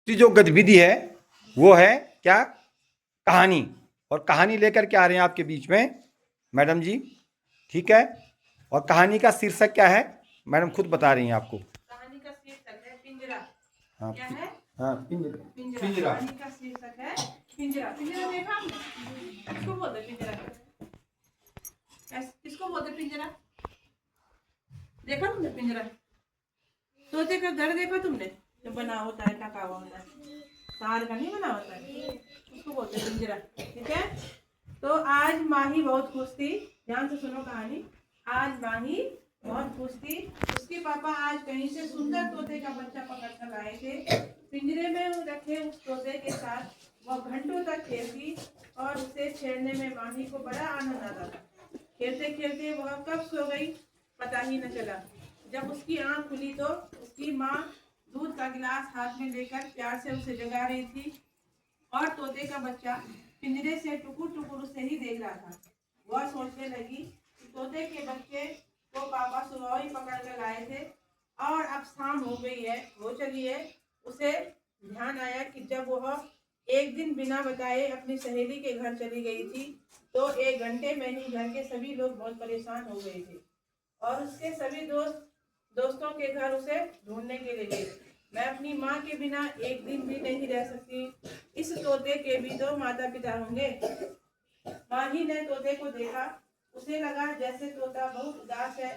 की जो गतिविधि है वो है क्या, कहानी। और कहानी लेकर के आ रहे हैं आपके बीच में मैडम जी, ठीक है। और कहानी का शीर्षक क्या है, मैडम खुद बता रही हैं आपको। कहानी का शीर्षक है पिंजरा। हाँ, क्या है? हाँ, पिंजरा। पिंजरा। कहानी का शीर्षक है पिंजरा। पिंजरा देखा आपने? किसको बोलते पिंजरा? किसको बोलते पिंजरा? देखा तुमने पिंजरा? तोते का घर देखा तुमने, जो बना होता है, ढका हुआ होता है, तार का नहीं बना होता है, उसको बोलते हैं पिंजरा। ठीक है। तो आज माही बहुत खुश थी। ध्यान से सुनो कहानी। आज माही बहुत खुश थी। उसके पापा आज कहीं से सुंदर तोते का बच्चा पकड़ कर लाए थे। पिंजरे में रखे उस तोते के साथ वह घंटों तक खेलती और उसे छेड़ने में माही को बड़ा आनंद आता था। खेलते खेलते वह कब सो गई पता ही न चला। जब उसकी आंख खुली तो उसकी माँ दूध का गिलास हाथ में लेकर प्यार से उसे जगा रही थी और तोते का बच्चा पिंजरे से टुकुर टुकुर उसे ही देख रहा था। वह सोचने लगी कि तोते के बच्चे को पापा सुबह ही पकड़ कर लाए थे और अब शाम हो गई है, हो चली है। उसे ध्यान आया कि जब वह एक दिन बिना बताए अपनी सहेली के घर चली गई थी तो 1 घंटे में ही घर के सभी लोग बहुत परेशान हो गए थे और उसके सभी दोस्तों के घर उसे ढूंढने के लिए गए। मैं अपनी माँ के बिना एक दिन भी नहीं रह सकती। इस तोते के भी तो माता पिता होंगे। माही ने तोते को देखा। उसे लगा जैसे तोता बहुत उदास है।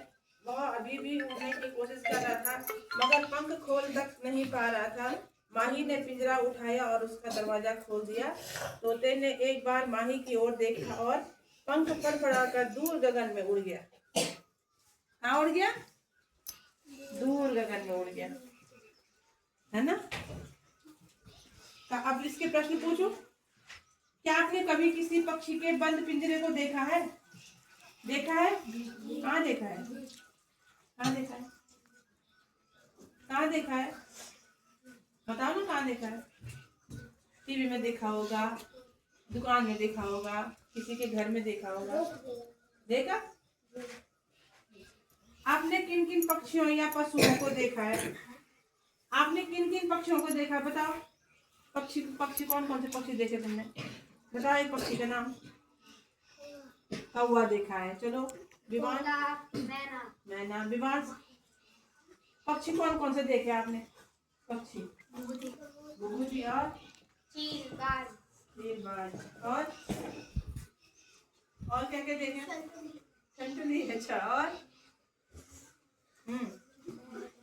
वह अभी भी उड़ने की कोशिश कर रहा था मगर पंख खोल तक नहीं पा रहा था। माही ने पिंजरा उठाया और उसका दरवाजा खोल दिया। तोते ने एक बार माही की ओर देखा और पंख फड़फड़ाकर दूर गगन में उड़ गया। कहाँ उड़ गया? दूर गगन में उड़ गया, है ना। अब इसके प्रश्न पूछो। क्या आपने कभी किसी पक्षी के बंद पिंजरे को देखा है? देखा है? कहाँ देखा है? कहाँ देखा है? कहाँ देखा है? बताओ ना, कहाँ देखा है? टीवी में देखा होगा, दुकान में देखा होगा, किसी के घर में देखा होगा। देखा? आपने किन किन पक्षियों या पशुओं को देखा है? आपने किन किन पक्षियों को देखा, बताओ। पक्षी कौन कौन से पक्षी देखे तुमने? बताओ एक पक्षी का नाम। कौवा देखा है, चलो। विवान? मैना। विवान? पक्षी कौन कौन से देखे आपने? पक्षी घुघुती और चीलबाज और क्या क्या देखे? चंचुली। अच्छा, और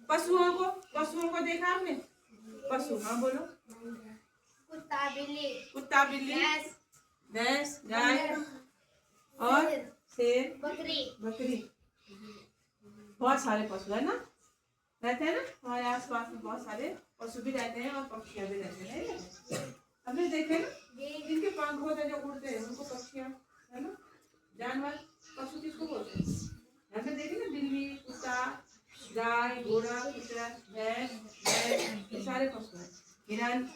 पशुओं को देखा आपने? पशु, हाँ बोलो। कुत्ता, बिल्ली, भैंस, गाय और शेर, बकरी। बहुत सारे पशु है ना, रहते हैं ना हमारे आसपास में। बहुत सारे पशु भी रहते हैं और पक्षियां भी रहते हैं। हमने देखे ना, जिनके पंख होते हैं, जो उड़ते हैं, उनको पक्षियां, है ना। जानवर, पशु किसको बोलते हैं? हमने देखे ना, बिल्ली, कुत्ता, गाय, घोड़ा, कुतरा, भैंस, ये सारे पशु हैं। हिरन,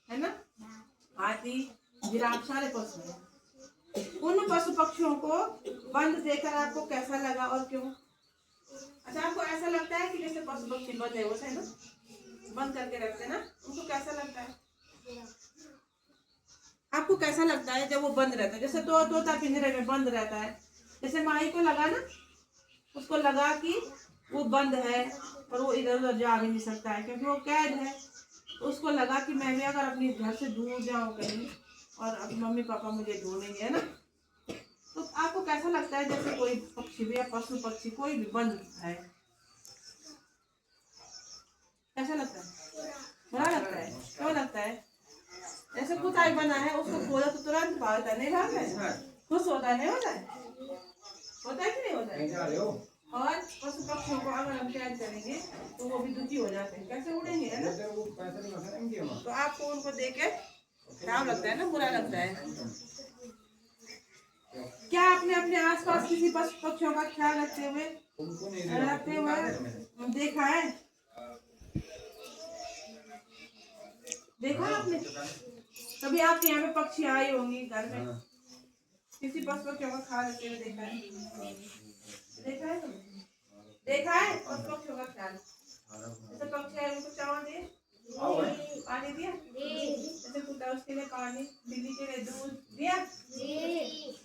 है ना, हाथी, जिराफ, सारे पशु हैं। उन पशु पक्षियों को बंद देखकर आपको कैसा लगा और क्यों? अच्छा, आपको ऐसा लगता है कि जैसे पशु पक्षी बंधे होते हैं ना, बंद करके रखते हैं ना, उनको कैसा लगता है? आपको कैसा लगता है जब वो बंद रहता है? जैसे तोता पिंजरे में बंद रहता है, जैसे माही को लगा ना, उसको लगा कि वो बंद है और वो इधर उधर जा भी नहीं सकता है क्योंकि वो कैद है। तो उसको लगा कि मैं भी अगर अपने घर से दूर जाऊं कहीं और अपनी मम्मी पापा मुझे ढूंढेंगे, है ना। तो आपको कैसा लगता है जैसे कोई पक्षी भी या पशु पक्षी कोई भी बंद है? कैसा लगता है? बुरा लगता है। क्यों लगता है? जैसे कुत्ता ही बना है, उसको खोलो तो तुरंत भागता है, नहीं भागता है? खुश होता है, नहीं होता है? होता है कि नहीं होता है? और पशु पक्षियों को अगर हम कैद करेंगे तो वो भी दुखी हो जाते हैं, कैसे उड़ेंगे, है ना। तो आपको उनको देख के खराब लगता है ना, बुरा लगता है। क्या आपने अपने आसपास किसी पशु पक्षियों का ख्याल रखते हुए देखा है? देखा आपने? कभी आपके यहाँ पे पक्षी आई होंगी घर में, किसी पशु पक्षियों का ख्याल रखते हुए देखा है? देखा है तुमने? देखा है पशु पक्षियों का ख्याल? जैसे पक्षी है, उनको चावल दे, पानी उसके लिए पानी, बिल्ली के लिए दूध दिया,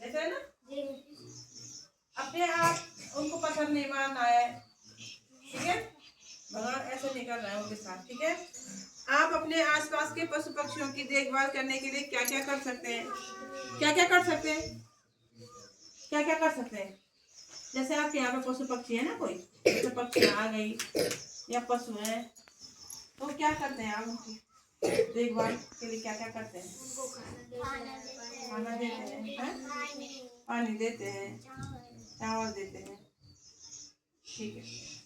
ऐसा है ना। अपने आप उनको पत्थर नहीं मारना है, ठीक है। भगवान ऐसे नहीं कर रहा है उनके साथ, ठीक है। आप अपने आसपास के पशु पक्षियों की देखभाल करने के लिए क्या क्या कर सकते हैं, क्या क्या कर सकते हैं, क्या क्या कर सकते हैं। जैसे आपके यहाँ पे पशु पक्षी है ना, कोई जैसे पक्षी आ गई या पशु है, तो क्या करते हैं आप उनकी देखभाल के लिए, क्या क्या करते हैं। खाना देते हैं, पानी देते हैं, चावल देते हैं, ठीक है।